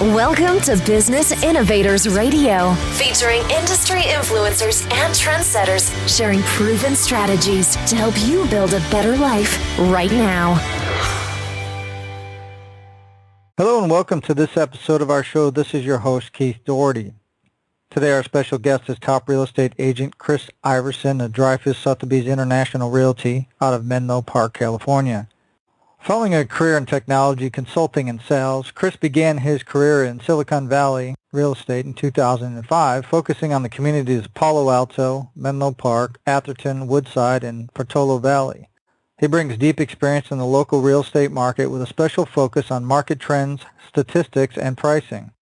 Welcome to Business Innovators Radio, featuring industry influencers and trendsetters sharing proven strategies to help you build a better life right now. Hello and welcome to this episode of our show. This is your host, Keith Doherty. Today our special guest is top real estate agent Chris Iverson of Dreyfus Sotheby's International Realty out of Menlo Park, California. Following a career in technology, consulting, and sales, Chris began his career in Silicon Valley real estate in 2005, focusing on the communities of Palo Alto, Menlo Park, Atherton, Woodside, and Portola Valley. He brings deep experience in the local real estate market with a special focus on market trends, statistics, and pricing.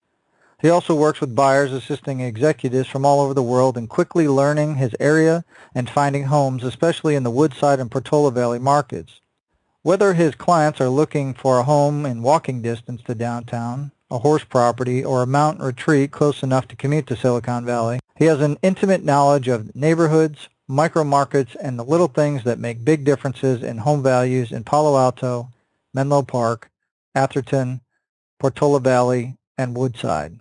He also works with buyers, assisting executives from all over the world in quickly learning his area and finding homes, especially in the Woodside and Portola Valley markets. Whether his clients are looking for a home in walking distance to downtown, a horse property, or a mountain retreat close enough to commute to Silicon Valley, he has an intimate knowledge of neighborhoods, micromarkets, and the little things that make big differences in home values in Palo Alto, Menlo Park, Atherton, Portola Valley, and Woodside.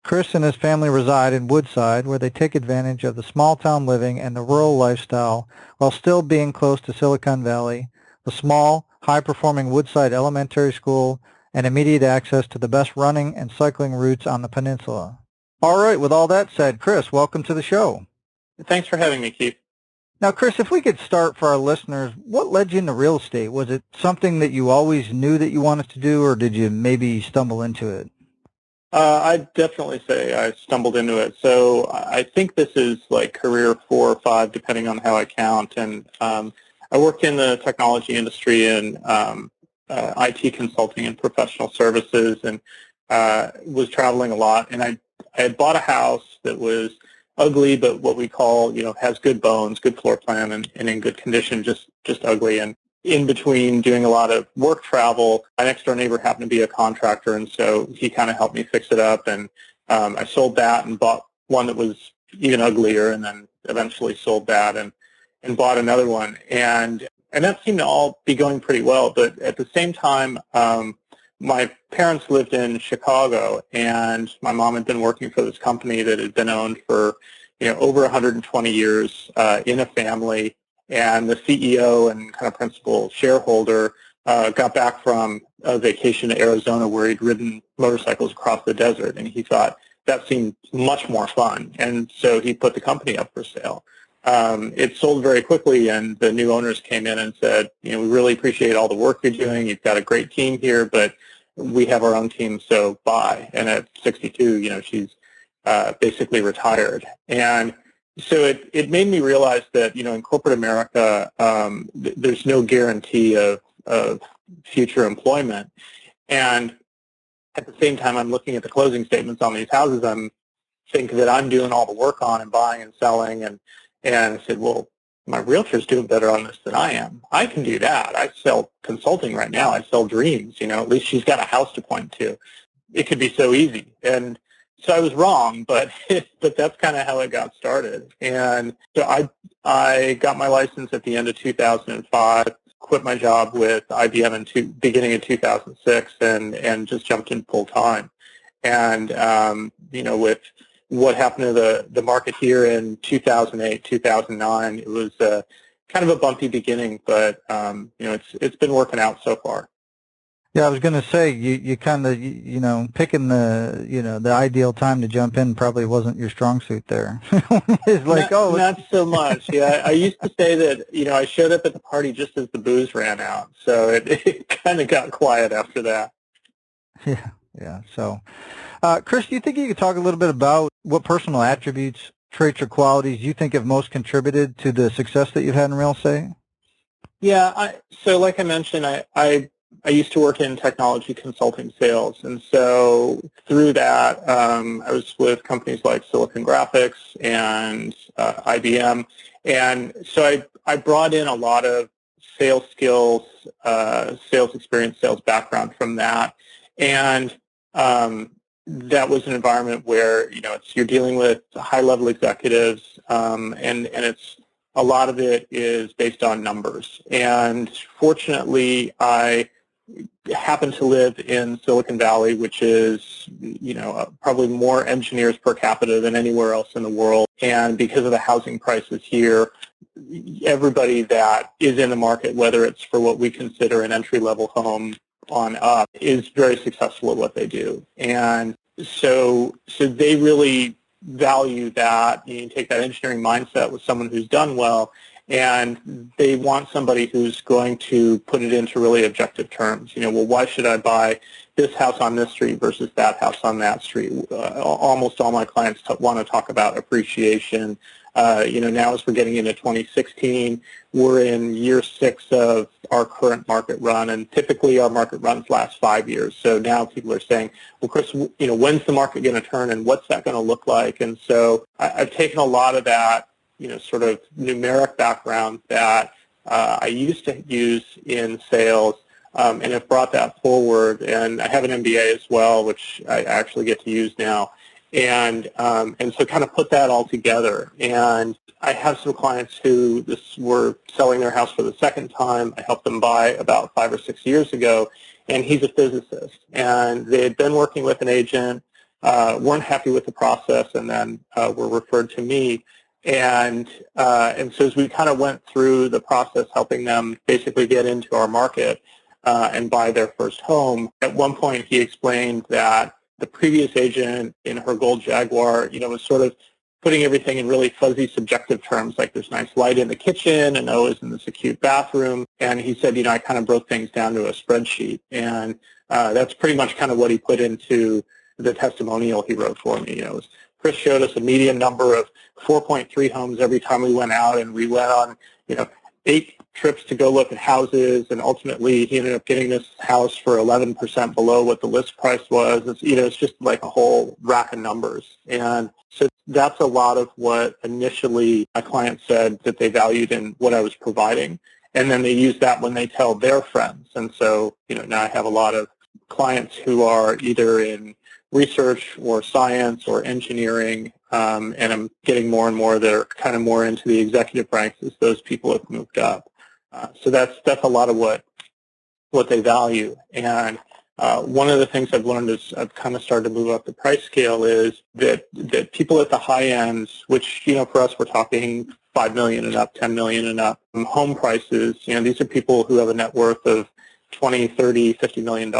Chris and his family reside in Woodside, where they take advantage of the small-town living and the rural lifestyle while still being close to Silicon Valley, the small, high-performing Woodside Elementary School, and immediate access to the best running and cycling routes on the peninsula. All right, with all that said, Chris, welcome to the show. Thanks for having me, Keith. Now, Chris, if we could start for our listeners, what led you into real estate? Was it something that you always knew that you wanted to do, or did you maybe stumble into it? I'd definitely say I stumbled into it. So I think this is like career 4 or 5, depending on how I count. And I worked in the technology industry and IT consulting and professional services, and was traveling a lot. And I had bought a house that was ugly, but what we call, has good bones, good floor plan, and in good condition, just ugly. And in between doing a lot of work travel, my next door neighbor happened to be a contractor, and so he kind of helped me fix it up. And I sold that and bought one that was even uglier, and then eventually sold that and bought another one. And that seemed to all be going pretty well. But at the same time, my parents lived in Chicago, and my mom had been working for this company that had been owned for over 120 years in a family. And the CEO and kind of principal shareholder got back from a vacation to Arizona where he'd ridden motorcycles across the desert, and he thought that seemed much more fun. And so he put the company up for sale. It sold very quickly, and the new owners came in and said, we really appreciate all the work you're doing. You've got a great team here, but we have our own team, so bye. And at 62, she's basically retired. And so it made me realize that, in corporate America, there's no guarantee of future employment. And at the same time, I'm looking at the closing statements on these houses. I'm thinking that I'm doing all the work on and buying and selling. And I said, well, my realtor's doing better on this than I am. I can do that. I sell consulting right now. I sell dreams. At least she's got a house to point to. It could be so easy. And so I was wrong, but that's kind of how it got started. And so I got my license at the end of 2005, quit my job with IBM in beginning of 2006, and just jumped in full time. And with what happened to the market here in 2008, 2009, it was kind of a bumpy beginning, but it's been working out so far. Yeah, I was going to say, you kind of, picking the ideal time to jump in probably wasn't your strong suit there. It's like, not so much. Yeah, I used to say that, I showed up at the party just as the booze ran out. So it kind of got quiet after that. Yeah. So, Chris, do you think you could talk a little bit about what personal attributes, traits, or qualities you think have most contributed to the success that you've had in real estate? Yeah, so like I mentioned, I used to work in technology consulting sales, and so through that, I was with companies like Silicon Graphics and IBM, and so I brought in a lot of sales skills, sales experience, sales background from that, and that was an environment where you're dealing with high-level executives, and it's a lot of it is based on numbers, and fortunately, I happen to live in Silicon Valley, which is, probably more engineers per capita than anywhere else in the world. And because of the housing prices here, everybody that is in the market, whether it's for what we consider an entry-level home on up, is very successful at what they do. And so they really value that. You take that engineering mindset with someone who's done well, and they want somebody who's going to put it into really objective terms. Well, why should I buy this house on this street versus that house on that street? Almost all my clients want to talk about appreciation. Now as we're getting into 2016, we're in year 6 of our current market run, and typically our market runs last 5 years. So now people are saying, well, Chris, when's the market going to turn, and what's that going to look like? And so I've taken a lot of that, sort of numeric background that I used to use in sales, and have brought that forward. And I have an MBA as well, which I actually get to use now. And so kind of put that all together. And I have some clients who were selling their house for the second time. I helped them buy about 5 or 6 years ago, and he's a physicist. And they had been working with an agent, weren't happy with the process, and then were referred to me. And so as we kind of went through the process, helping them basically get into our market and buy their first home, at one point he explained that the previous agent in her gold Jaguar, was sort of putting everything in really fuzzy subjective terms, like there's nice light in the kitchen and oh, isn't this a cute bathroom? And he said, I kind of broke things down to a spreadsheet. And that's pretty much kind of what he put into the testimonial he wrote for me. Chris showed us a median number of 4.3 homes every time we went out, and we went on, 8 trips to go look at houses, and ultimately he ended up getting this house for 11% below what the list price was. It's just like a whole rack of numbers. And so that's a lot of what initially my clients said that they valued in what I was providing. And then they use that when they tell their friends. And so, now I have a lot of clients who are either in research or science or engineering, and I'm getting more and more that are kind of more into the executive ranks as those people have moved up. So that's a lot of what they value. And one of the things I've learned as I've kind of started to move up the price scale is that people at the high end, which, for us we're talking $5 million and up, $10 million and up, home prices, these are people who have a net worth of $20, $30, $50 million.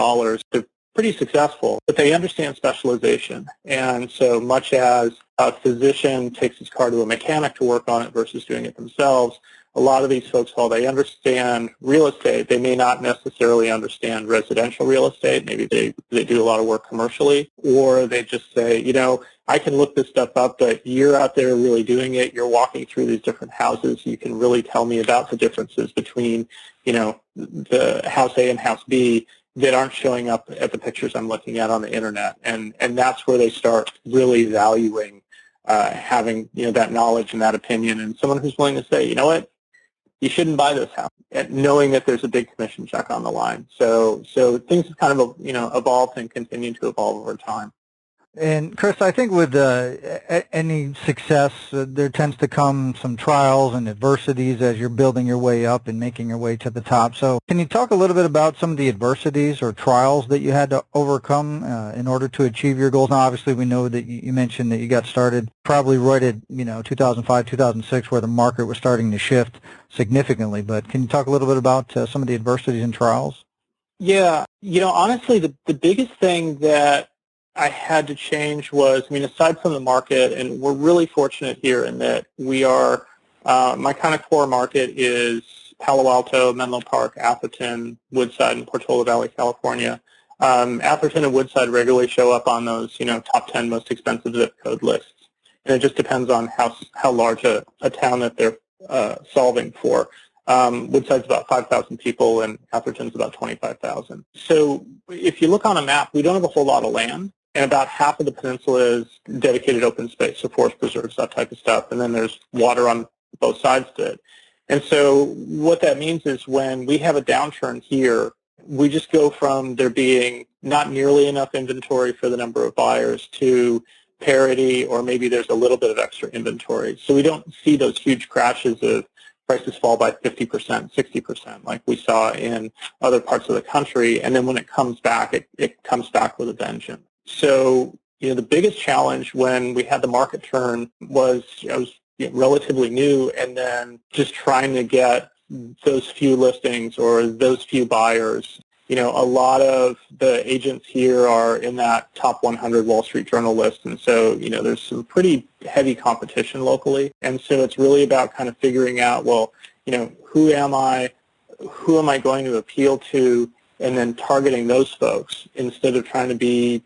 They're pretty successful, but they understand specialization. And so much as a physician takes his car to a mechanic to work on it versus doing it themselves, a lot of these folks, while they understand real estate, they may not necessarily understand residential real estate. Maybe they do a lot of work commercially, or they just say, I can look this stuff up, but you're out there really doing it. You're walking through these different houses. You can really tell me about the differences between, the house A and house B that aren't showing up at the pictures I'm looking at on the internet. And that's where they start really valuing having, that knowledge and that opinion, and someone who's willing to say, you know what, you shouldn't buy this house, and knowing that there's a big commission check on the line. So things have kind of, evolved and continue to evolve over time. And Chris, I think with any success, there tends to come some trials and adversities as you're building your way up and making your way to the top. So can you talk a little bit about some of the adversities or trials that you had to overcome in order to achieve your goals? Now, obviously, we know that you mentioned that you got started probably right at 2005, 2006, where the market was starting to shift significantly. But can you talk a little bit about some of the adversities and trials? Yeah, honestly, the biggest thing that I had to change was, aside from the market, and we're really fortunate here in that we are, my kind of core market is Palo Alto, Menlo Park, Atherton, Woodside, and Portola Valley, California. Atherton and Woodside regularly show up on those, top 10 most expensive zip code lists. And it just depends on how large a town that they're solving for. Woodside's about 5,000 people, and Atherton's about 25,000. So if you look on a map, we don't have a whole lot of land. And about half of the peninsula is dedicated open space, so forest preserves, that type of stuff. And then there's water on both sides of it. And so what that means is when we have a downturn here, we just go from there being not nearly enough inventory for the number of buyers to parity, or maybe there's a little bit of extra inventory. So we don't see those huge crashes of prices fall by 50%, 60%, like we saw in other parts of the country. And then when it comes back, it comes back with a vengeance. So, the biggest challenge when we had the market turn was I was relatively new, and then just trying to get those few listings or those few buyers. A lot of the agents here are in that top 100 Wall Street Journal list, and so, there's some pretty heavy competition locally. And so it's really about kind of figuring out, well, who am I going to appeal to, and then targeting those folks instead of trying to be,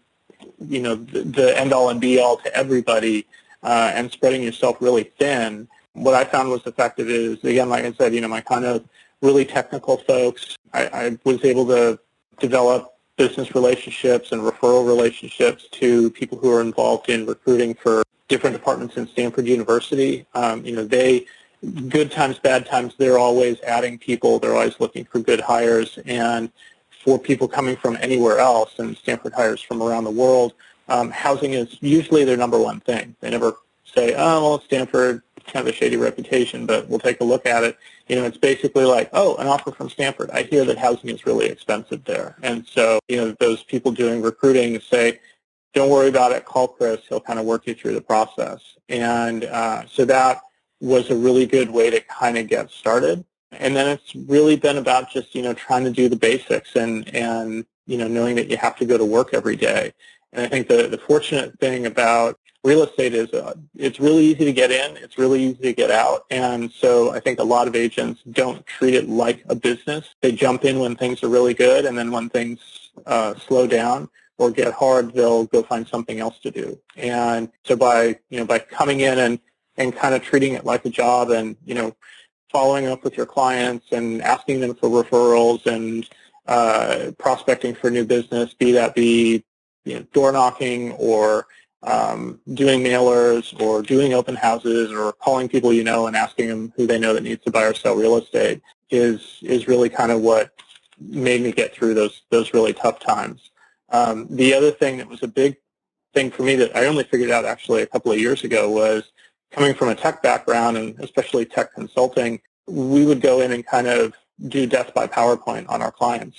the end-all and be-all to everybody and spreading yourself really thin. What I found was effective is, again, like I said, my kind of really technical folks, I was able to develop business relationships and referral relationships to people who are involved in recruiting for different departments in Stanford University. Good times, bad times, they're always adding people. They're always looking for good hires. And for people coming from anywhere else, and Stanford hires from around the world, housing is usually their number one thing. They never say, oh, well, Stanford, kind of a shady reputation, but we'll take a look at it. It's basically like, oh, an offer from Stanford. I hear that housing is really expensive there. And so, those people doing recruiting say, don't worry about it, call Chris. He'll kind of work you through the process. And so that was a really good way to kind of get started. And then it's really been about just, trying to do the basics and knowing that you have to go to work every day. And I think the fortunate thing about real estate is it's really easy to get in, it's really easy to get out. And so I think a lot of agents don't treat it like a business. They jump in when things are really good, and then when things slow down or get hard, they'll go find something else to do. And so by coming in and kind of treating it like a job and, following up with your clients and asking them for referrals and prospecting for new business, be door knocking or doing mailers or doing open houses or calling people and asking them who they know that needs to buy or sell real estate is really kind of what made me get through those really tough times. The other thing that was a big thing for me that I only figured out actually a couple of years ago was coming from a tech background and especially tech consulting, we would go in and kind of do death by PowerPoint on our clients.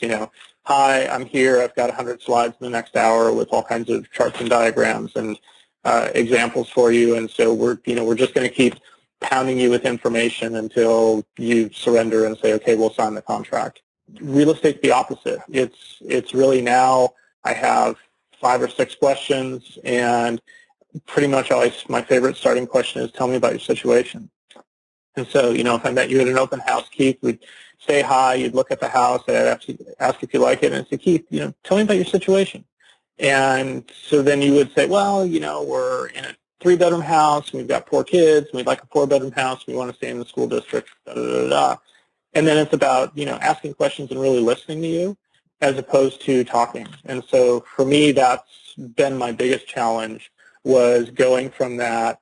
Hi, I'm here. I've got 100 slides in the next hour with all kinds of charts and diagrams and examples for you. And so we're just going to keep pounding you with information until you surrender and say, okay, we'll sign the contract. Real estate's the opposite. It's really now I have 5 or 6 questions, and pretty much always my favorite starting question is, tell me about your situation. And so, if I met you at an open house, Keith, we'd say hi, you'd look at the house, I'd ask if you like it, and I'd say, Keith, tell me about your situation. And so then you would say, well, we're in a 3-bedroom house, and we've got 4 kids, and we'd like a 4-bedroom house, we want to stay in the school district, da-da-da-da. And then it's about, asking questions and really listening to you as opposed to talking. And so for me, that's been my biggest challenge, was going from that,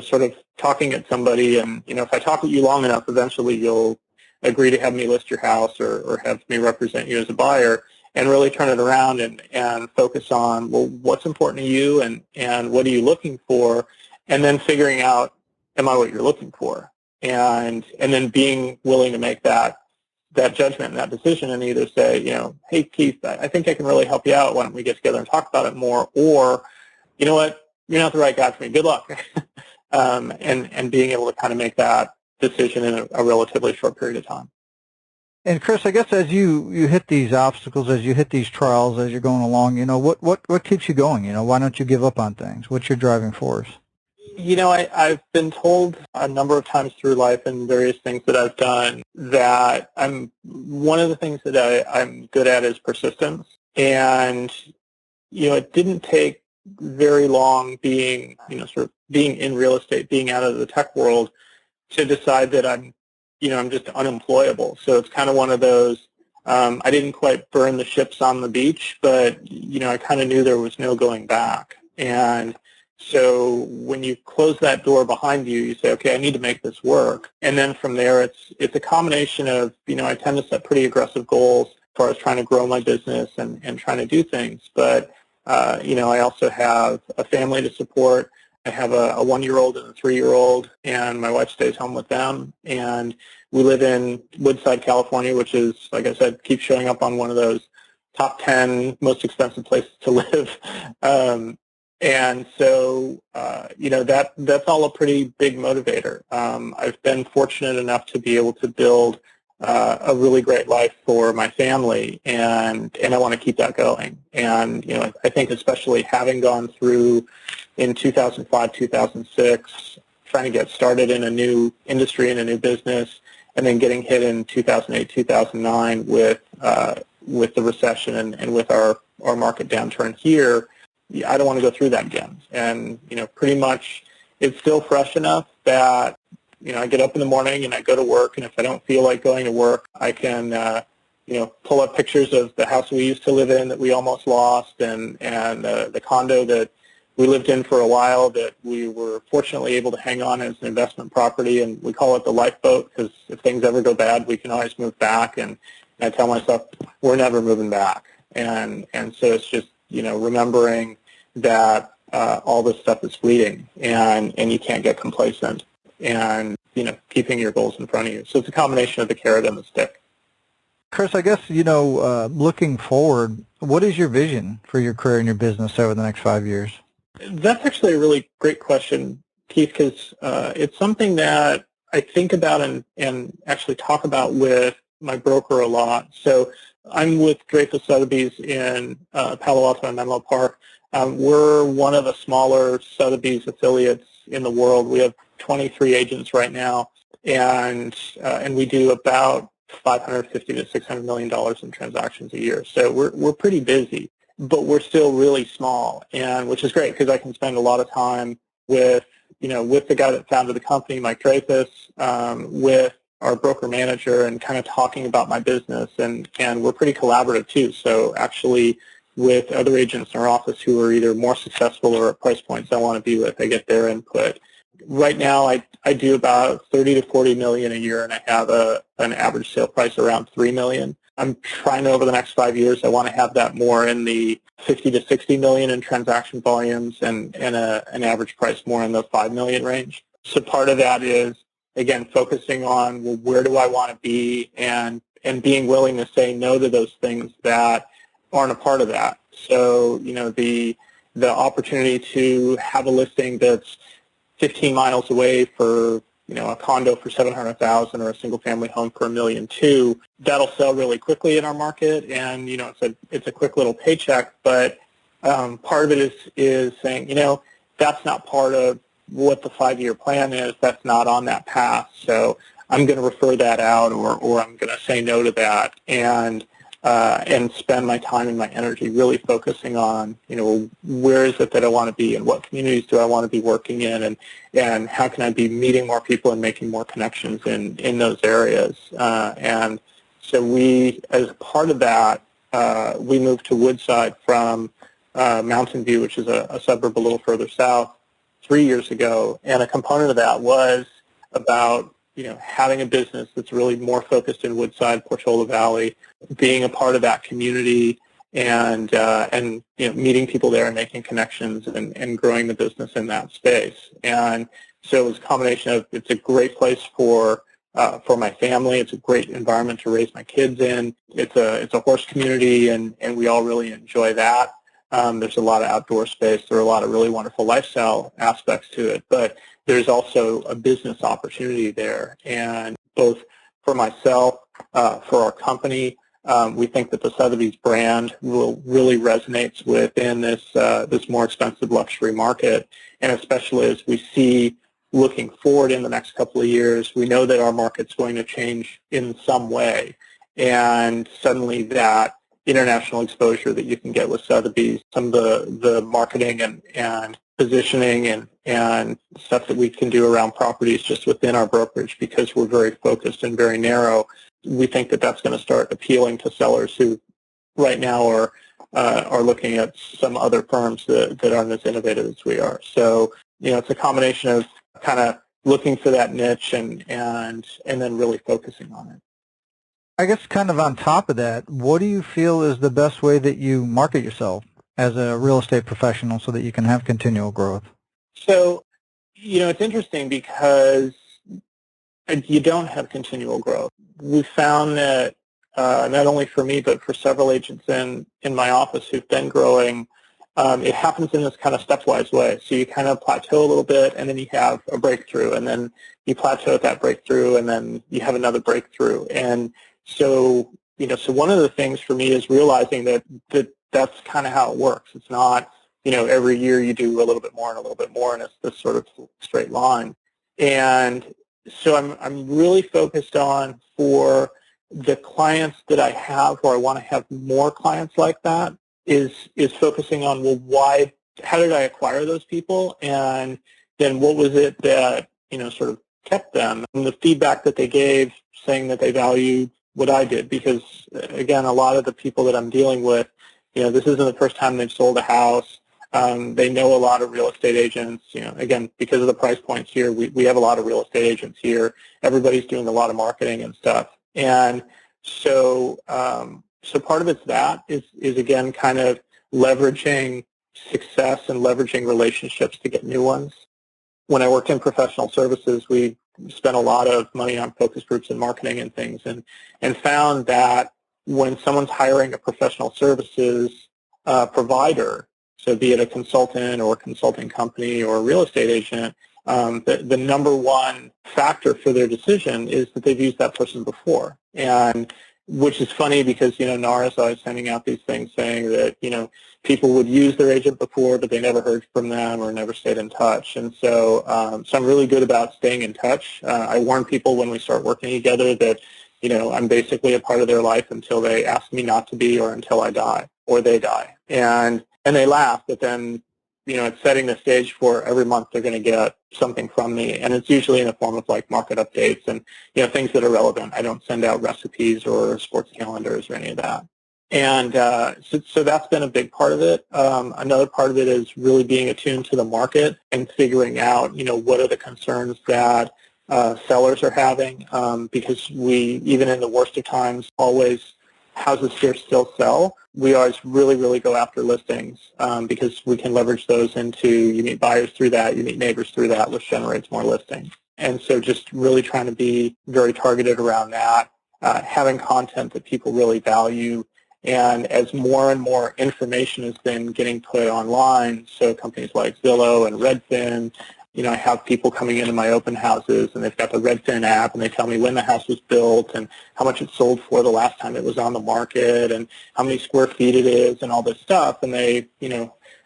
sort of talking at somebody, and, if I talk with you long enough, eventually you'll agree to have me list your house or have me represent you as a buyer, and really turn it around and focus on, well, what's important to you and what are you looking for, and then figuring out, am I what you're looking for? And then being willing to make that judgment and that decision and either say, hey, Keith, I think I can really help you out. Why don't we get together and talk about it more? Or, you know what, you're not the right guy for me. Good luck. And being able to kind of make that decision in a relatively short period of time. And Chris, I guess as you hit these obstacles, as you hit these trials, as you're going along, what keeps you going? Why don't you give up on things? What's your driving force? I've been told a number of times through life and various things that I've done that one of the things that I'm good at is persistence. And, it didn't take very long being in real estate, being out of the tech world, to decide that I'm just unemployable. So it's kind of one of those, I didn't quite burn the ships on the beach, but, I kind of knew there was no going back. And so when you close that door behind you, you say, okay, I need to make this work. And then from there, it's a combination of, I tend to set pretty aggressive goals as far as trying to grow my business and trying to do things. But, I also have a family to support. I have a 1-year-old and a 3-year-old, and my wife stays home with them. And we live in Woodside, California, which is, like I said, keeps showing up on one of those top 10 most expensive places to live. And so, that's all a pretty big motivator. I've been fortunate enough to be able to build a really great life for my family, and I want to keep that going. And, I think especially having gone through in 2005, 2006, trying to get started in a new industry and a new business, and then getting hit in 2008, 2009 with the recession and with our market downturn here, I don't want to go through that again. And, pretty much it's still fresh enough that, I get up in the morning and I go to work, and if I don't feel like going to work, I can, pull up pictures of the house we used to live in that we almost lost, and the condo that we lived in for a while that we were fortunately able to hang on as an investment property, and we call it the lifeboat because if things ever go bad, we can always move back. And I tell myself, we're never moving back. And so it's just, remembering that all this stuff is fleeting, and you can't get complacent, and, keeping your goals in front of you. So it's a combination of the carrot and the stick. Chris, I guess, looking forward, what is your vision for your career and your business over the next 5 years? That's actually a really great question, Keith, because it's something that I think about and actually talk about with my broker a lot. So I'm with Dreyfus Sotheby's in Palo Alto and Menlo Park. We're one of the smaller Sotheby's affiliates in the world. We have 23 agents right now, and we do about $550 to $600 million in transactions a year. So we're pretty busy, but we're still really small, and which is great because I can spend a lot of time with the guy that founded the company, Mike Dreyfus, with our broker manager, and kind of talking about my business, and we're pretty collaborative too. So actually, with other agents in our office who are either more successful or at price points I want to be with, I get their input. Right now, I do about 30 to 40 million a year, and I have an average sale price around 3 million. I'm trying to, over the next 5 years, I want to have that more in the 50 to 60 million in transaction volumes, and an average price more in the 5 million range. So part of that is, again, focusing on, well, where do I want to be, and being willing to say no to those things that aren't a part of that. So, the opportunity to have a listing that's 15 miles away for, a condo for $700,000 or a single-family home for $1.2 million, that'll sell really quickly in our market, and, it's a quick little paycheck, but part of it is saying, that's not part of what the 5-year plan is. That's not on that path, so I'm going to refer that out, or I'm going to say no to that, and spend my time and my energy really focusing on, where is it that I want to be, and what communities do I want to be working in, and how can I be meeting more people and making more connections in those areas. And so we, as part of that, we moved to Woodside from Mountain View, which is a suburb a little further south, 3 years ago, and a component of that was about having a business that's really more focused in Woodside, Portola Valley, being a part of that community, and meeting people there and making connections and growing the business in that space. And so it was a combination of, it's a great place for my family. It's a great environment to raise my kids in. It's a horse community, and we all really enjoy that. There's a lot of outdoor space. There are a lot of really wonderful lifestyle aspects to it, but there's also a business opportunity there. And both for myself, for our company, we think that the Sotheby's brand really resonates within this more expensive luxury market, and especially as we see looking forward in the next couple of years, we know that our market's going to change in some way, and suddenly that international exposure that you can get with Sotheby's, some of the marketing and positioning and stuff that we can do around properties just within our brokerage, because we're very focused and very narrow, we think that that's going to start appealing to sellers who right now are looking at some other firms that aren't as innovative as we are. So, it's a combination of kind of looking for that niche and then really focusing on it. I guess kind of on top of that, what do you feel is the best way that you market yourself as a real estate professional so that you can have continual growth? So, it's interesting because you don't have continual growth. We found that not only for me, but for several agents in my office who've been growing, it happens in this kind of stepwise way. So you kind of plateau a little bit, and then you have a breakthrough, and then you plateau at that breakthrough, and then you have another breakthrough. And so, so one of the things for me is realizing that that's kind of how it works. It's not, every year you do a little bit more and a little bit more, and it's this sort of straight line. And so I'm really focused on, for the clients that I have, or I want to have more clients like that, is focusing on, well, how did I acquire those people, and then what was it that sort of kept them, and the feedback that they gave, saying that they valued what I did. Because again, a lot of the people that I'm dealing with, this isn't the first time they've sold a house. They know a lot of real estate agents. Again, because of the price points here, we have a lot of real estate agents here. Everybody's doing a lot of marketing and stuff. And so so part of it's that is again kind of leveraging success and leveraging relationships to get new ones. When I worked in professional services, we spent a lot of money on focus groups and marketing and things, and found that when someone's hiring a professional services provider, so be it a consultant or a consulting company or a real estate agent, the number one factor for their decision is that they've used that person before. And which is funny because, NAR's always sending out these things saying that, people would use their agent before, but they never heard from them or never stayed in touch. And so, so I'm really good about staying in touch. I warn people when we start working together that, I'm basically a part of their life until they ask me not to be, or until I die or they die. And they laugh, but then, it's setting the stage for every month they're going to get something from me. And it's usually in the form of like market updates and, things that are relevant. I don't send out recipes or sports calendars or any of that. And so that's been a big part of it. Another part of it is really being attuned to the market and figuring out, what are the concerns that sellers are having, because we, even in the worst of times, always, houses here still sell. We always really, really go after listings because we can leverage those into, you meet buyers through that, you meet neighbors through that, which generates more listings. And so just really trying to be very targeted around that, having content that people really value. And as more and more information has been getting put online, so companies like Zillow and Redfin, I have people coming into my open houses, and they've got the Redfin app, and they tell me when the house was built and how much it sold for the last time it was on the market and how many square feet it is and all this stuff. And they,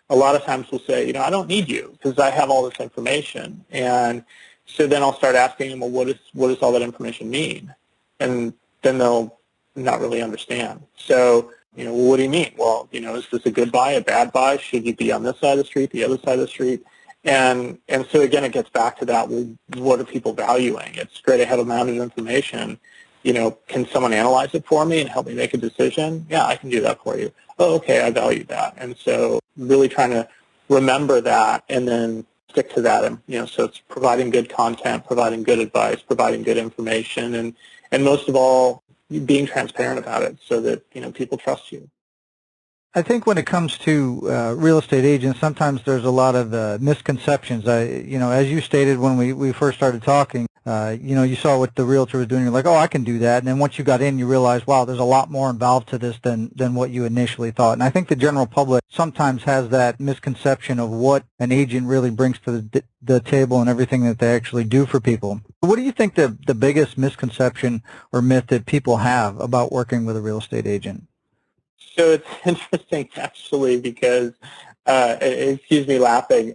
a lot of times will say, I don't need you because I have all this information. And so then I'll start asking them, well, what does all that information mean? And then they'll not really understand. So, well, what do you mean? Well, is this a good buy, a bad buy? Should you be on this side of the street, the other side of the street? And so, again, it gets back to that, well, what are people valuing? It's great to have a mountain of information. Can someone analyze it for me and help me make a decision? Yeah, I can do that for you. Oh, okay, I value that. And so really trying to remember that and then stick to that. And, so it's providing good content, providing good advice, providing good information, and most of all, being transparent about it so that, people trust you. I think when it comes to real estate agents, sometimes there's a lot of misconceptions. As you stated when we first started talking, you saw what the realtor was doing. You're like, oh, I can do that. And then once you got in, you realize, wow, there's a lot more involved to this than what you initially thought. And I think the general public sometimes has that misconception of what an agent really brings to the table and everything that they actually do for people. What do you think the biggest misconception or myth that people have about working with a real estate agent? So it's interesting, actually, because, excuse me laughing.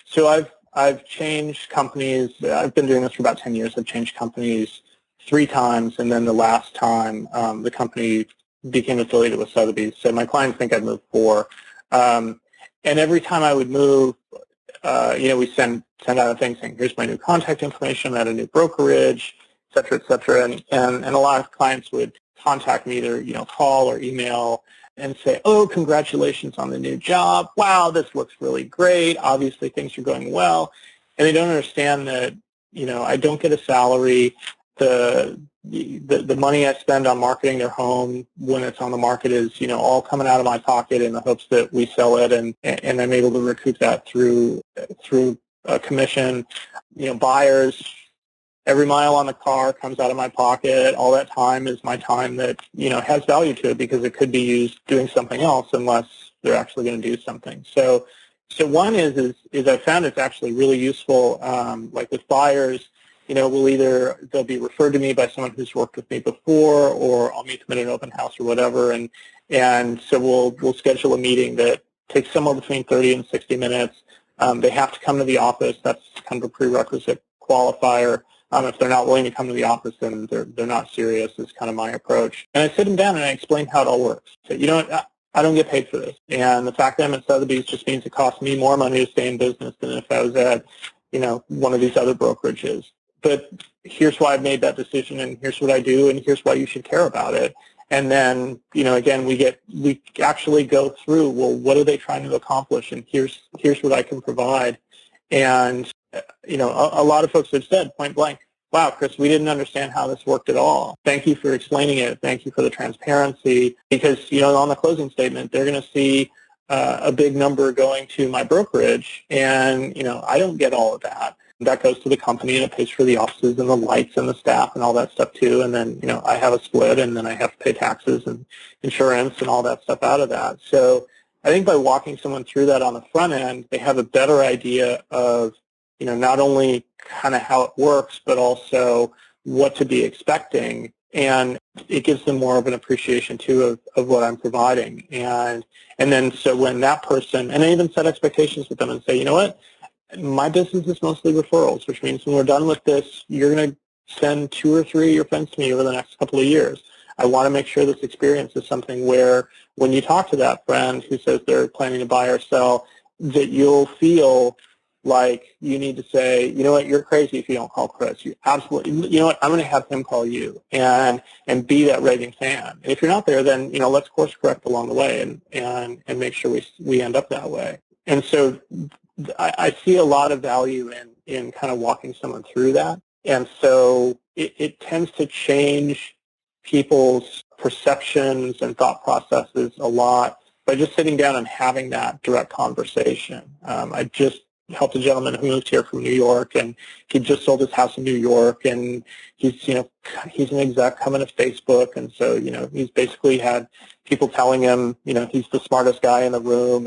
So I've changed companies. I've been doing this for about 10 years. I've changed companies 3 times, and then the last time the company became affiliated with Sotheby's. So my clients think I've moved 4. And every time I would move, we send out a thing saying, here's my new contact information, I'm at a new brokerage, et cetera, et cetera. And a lot of clients would contact me either, call or email and say, oh, congratulations on the new job. Wow, this looks really great. Obviously, things are going well. And they don't understand that, I don't get a salary. The the money I spend on marketing their home when it's on the market is, all coming out of my pocket in the hopes that we sell it, and I'm able to recoup that through a commission. Buyers, every mile on the car comes out of my pocket. All that time is my time that, has value to it because it could be used doing something else unless they're actually going to do something. So one is I found it's actually really useful, like with buyers, they'll be referred to me by someone who's worked with me before, or I'll meet them at an open house or whatever, and so we'll schedule a meeting that takes somewhere between 30 and 60 minutes. They have to come to the office. That's kind of a prerequisite qualifier. If they're not willing to come to the office, then they're not serious, is kind of my approach. And I sit them down and I explain how it all works. So, I don't get paid for this. And the fact that I'm at Sotheby's just means it costs me more money to stay in business than if I was at, one of these other brokerages. But here's why I've made that decision, and here's what I do, and here's why you should care about it. And then, again, we actually go through, well, what are they trying to accomplish? And here's what I can provide. And, a lot of folks have said point blank, wow, Chris, we didn't understand how this worked at all. Thank you for explaining it. Thank you for the transparency. Because, on the closing statement, they're going to see a big number going to my brokerage, and, I don't get all of that. That goes to the company, and it pays for the offices and the lights and the staff and all that stuff too. And then, I have a split, and then I have to pay taxes and insurance and all that stuff out of that. So I think by walking someone through that on the front end, they have a better idea of, not only kind of how it works, but also what to be expecting. And it gives them more of an appreciation too of what I'm providing. And then so when that person, and I even set expectations with them and say, you know what? My business is mostly referrals, which means when we're done with this, you're going to send 2 or 3 of your friends to me over the next couple of years. I want to make sure this experience is something where when you talk to that friend who says they're planning to buy or sell, that you'll feel like you need to say, you know what, you're crazy if you don't call Chris. You absolutely, you know what, I'm going to have him call you and be that raving fan. And if you're not there, then, let's course correct along the way and make sure we end up that way. And so I see a lot of value in kind of walking someone through that. And so it tends to change people's perceptions and thought processes a lot by just sitting down and having that direct conversation. I just helped a gentleman who moved here from New York, and he just sold his house in New York, and he's an exec coming to Facebook, and so, he's basically had people telling him, he's the smartest guy in the room,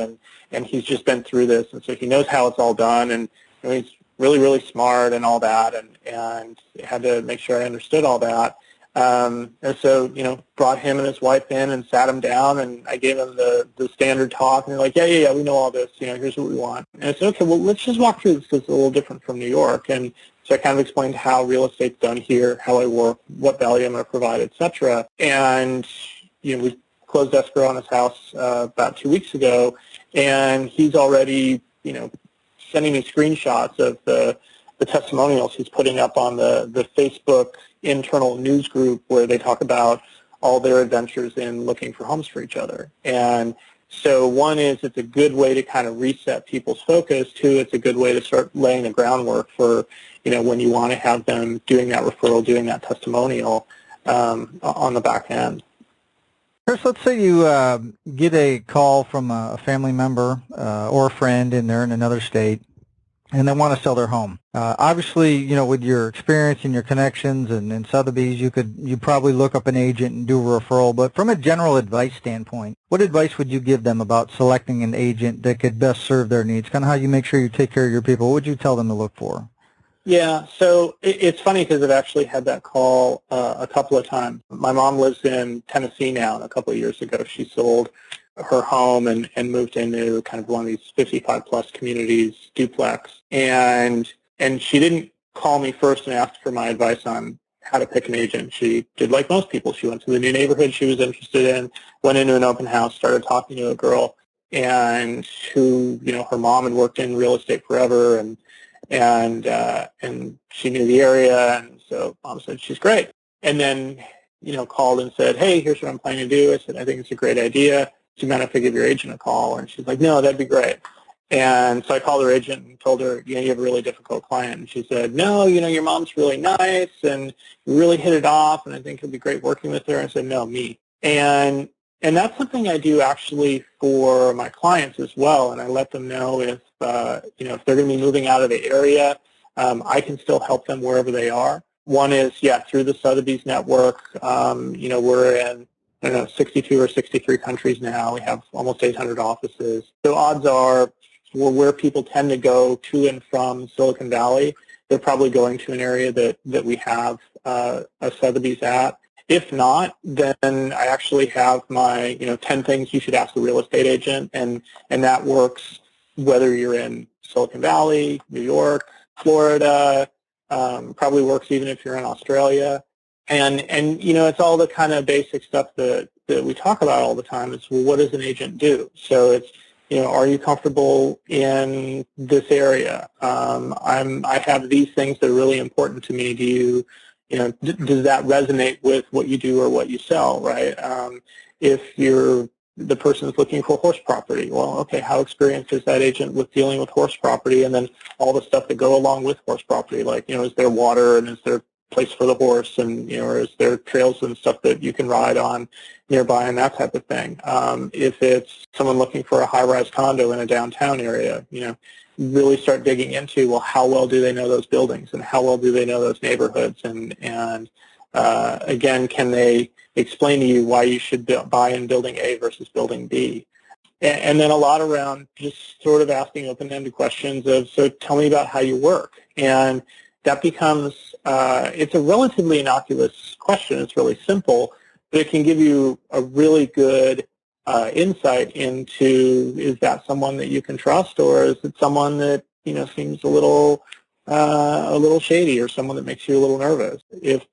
and he's just been through this, and so he knows how it's all done, and he's really, really smart and all that, and had to make sure I understood all that. And so, brought him and his wife in and sat him down, and I gave him the standard talk, and they're like, yeah, we know all this, here's what we want. And I said, okay, well, let's just walk through this because it's a little different from New York. And so I kind of explained how real estate's done here, how I work, what value I'm going to provide, et cetera. And, we closed escrow on his house about 2 weeks ago, and he's already, sending me screenshots of the testimonials he's putting up on the Facebook internal news group where they talk about all their adventures in looking for homes for each other. And so one is it's a good way to kind of reset people's focus. Two, it's a good way to start laying the groundwork for, when you want to have them doing that referral, doing that testimonial on the back end. Chris, let's say you get a call from a family member or a friend in another state, and they want to sell their home. Obviously, with your experience and your connections and Sotheby's, you probably look up an agent and do a referral. But from a general advice standpoint, what advice would you give them about selecting an agent that could best serve their needs? Kind of how you make sure you take care of your people. What would you tell them to look for? Yeah, so it's funny because I've actually had that call a couple of times. My mom lives in Tennessee now, and a couple of years ago she sold her home and moved into kind of one of these 55-plus communities, duplex. And she didn't call me first and ask for my advice on how to pick an agent. She did like most people. She went to the new neighborhood she was interested in, went into an open house, started talking to a girl, and who, her mom had worked in real estate forever, and she knew the area, and so mom said, she's great. And then, called and said, hey, here's what I'm planning to do. I said, I think it's a great idea. Do you mind if I give your agent a call? And she's like, no, that'd be great. And so I called her agent and told her, you have a really difficult client. And she said, no, your mom's really nice and we really hit it off and I think it'll be great working with her. And I said, no, me. And that's something I do actually for my clients as well. And I let them know if they're going to be moving out of the area, I can still help them wherever they are. One is, through the Sotheby's network. We're in, 62 or 63 countries now. We have almost 800 offices. So odds are, where people tend to go to and from Silicon Valley, they're probably going to an area that we have a Sotheby's at. If not, then I actually have my 10 things you should ask a real estate agent, and that works whether you're in Silicon Valley, New York, Florida, probably works even if you're in Australia. And it's all the kind of basic stuff that we talk about all the time. It's, well, what does an agent do? So it's, are you comfortable in this area? I have these things that are really important to me. Does that resonate with what you do or what you sell, right? If the person's looking for horse property, well, okay, how experienced is that agent with dealing with horse property, and then all the stuff that go along with horse property, like, is there water and is there place for the horse, and or is there trails and stuff that you can ride on nearby and that type of thing. If it's someone looking for a high-rise condo in a downtown area, really start digging into, well, how well do they know those buildings and how well do they know those neighborhoods, and again, can they explain to you why you should buy in building A versus building B. And then a lot around just sort of asking open-ended questions of, so tell me about how you work. And that becomes, it's a relatively innocuous question. It's really simple, but it can give you a really good insight into, is that someone that you can trust, or is it someone that seems a little shady, or someone that makes you a little nervous? If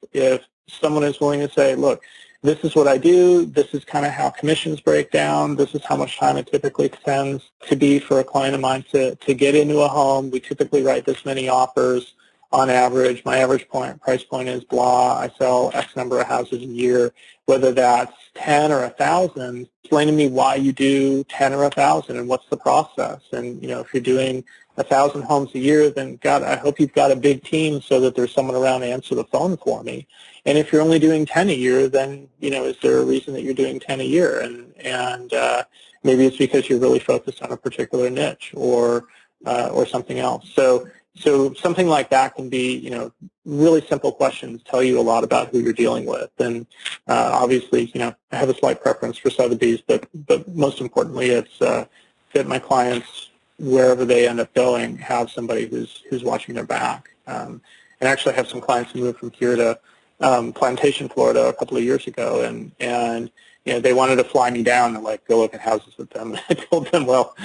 someone is willing to say, look, this is what I do, this is kind of how commissions break down, this is how much time it typically tends to be for a client of mine to get into a home. We typically write this many offers on average. My average price point is blah. I sell X number of houses a year, whether that's 10 or 1,000. Explain to me why you do 10 or 1,000 and what's the process. And, if you're doing 1,000 homes a year, then God, I hope you've got a big team so that there's someone around to answer the phone for me. And if you're only doing 10 a year, then, is there a reason that you're doing 10 a year? And maybe it's because you're really focused on a particular niche or something else. So something like that can be, really simple questions tell you a lot about who you're dealing with. And obviously, I have a slight preference for Sotheby's, but most importantly, it's that my clients, wherever they end up going, have somebody who's watching their back. And actually, I have some clients who moved from here to Plantation, Florida, a couple of years ago, and they wanted to fly me down and go look at houses with them. And I told them, well,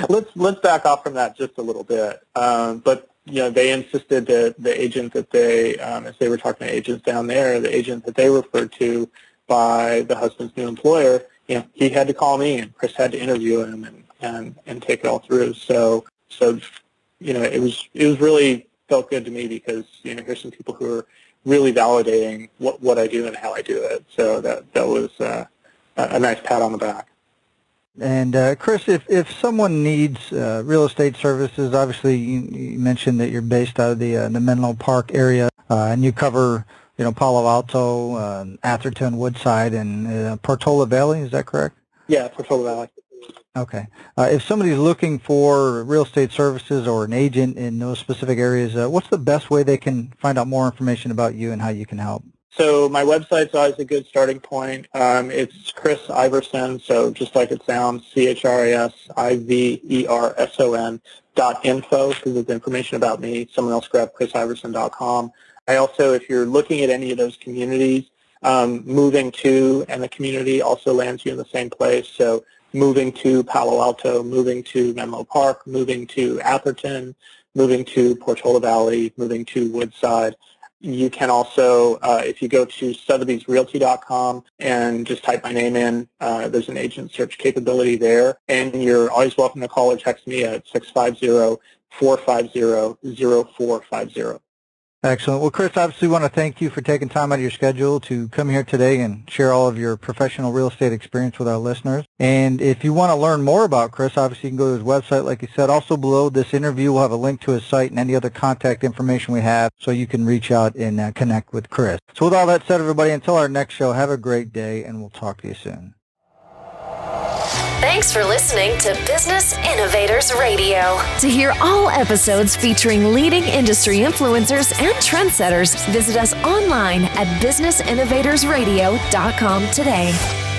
let's back off from that just a little bit. But they insisted that the agent that they, as they were talking to agents down there, the agent that they referred to by the husband's new employer, he had to call me, and Chris had to interview him and take it all through. So it was really felt good to me, because here's some people who are really validating what I do and how I do it. So that was a nice pat on the back. And Chris, if someone needs real estate services, obviously you mentioned that you're based out of the Menlo Park area, and you cover Palo Alto, Atherton, Woodside, and Portola Valley. Is that correct? Yeah, Portola Valley. Okay. If somebody's looking for real estate services or an agent in those specific areas, what's the best way they can find out more information about you and how you can help? So my website's always a good starting point. It's Chris Iverson, so just like it sounds, ChrisIverson.info, because it's information about me. Someone else grab chrisiverson.com. I also, if you're looking at any of those communities, moving to and the community also lands you in the same place. So moving to Palo Alto, moving to Menlo Park, moving to Atherton, moving to Portola Valley, moving to Woodside. You can also, if you go to sotheby'srealty.com and just type my name in, there's an agent search capability there. And you're always welcome to call or text me at 650-450-0450. Excellent. Well, Chris, obviously want to thank you for taking time out of your schedule to come here today and share all of your professional real estate experience with our listeners. And if you want to learn more about Chris, obviously you can go to his website, like you said. Also below this interview, we'll have a link to his site and any other contact information we have so you can reach out and connect with Chris. So with all that said, everybody, until our next show, have a great day, and we'll talk to you soon. Thanks for listening to Business Innovators Radio. To hear all episodes featuring leading industry influencers and trendsetters, visit us online at businessinnovatorsradio.com today.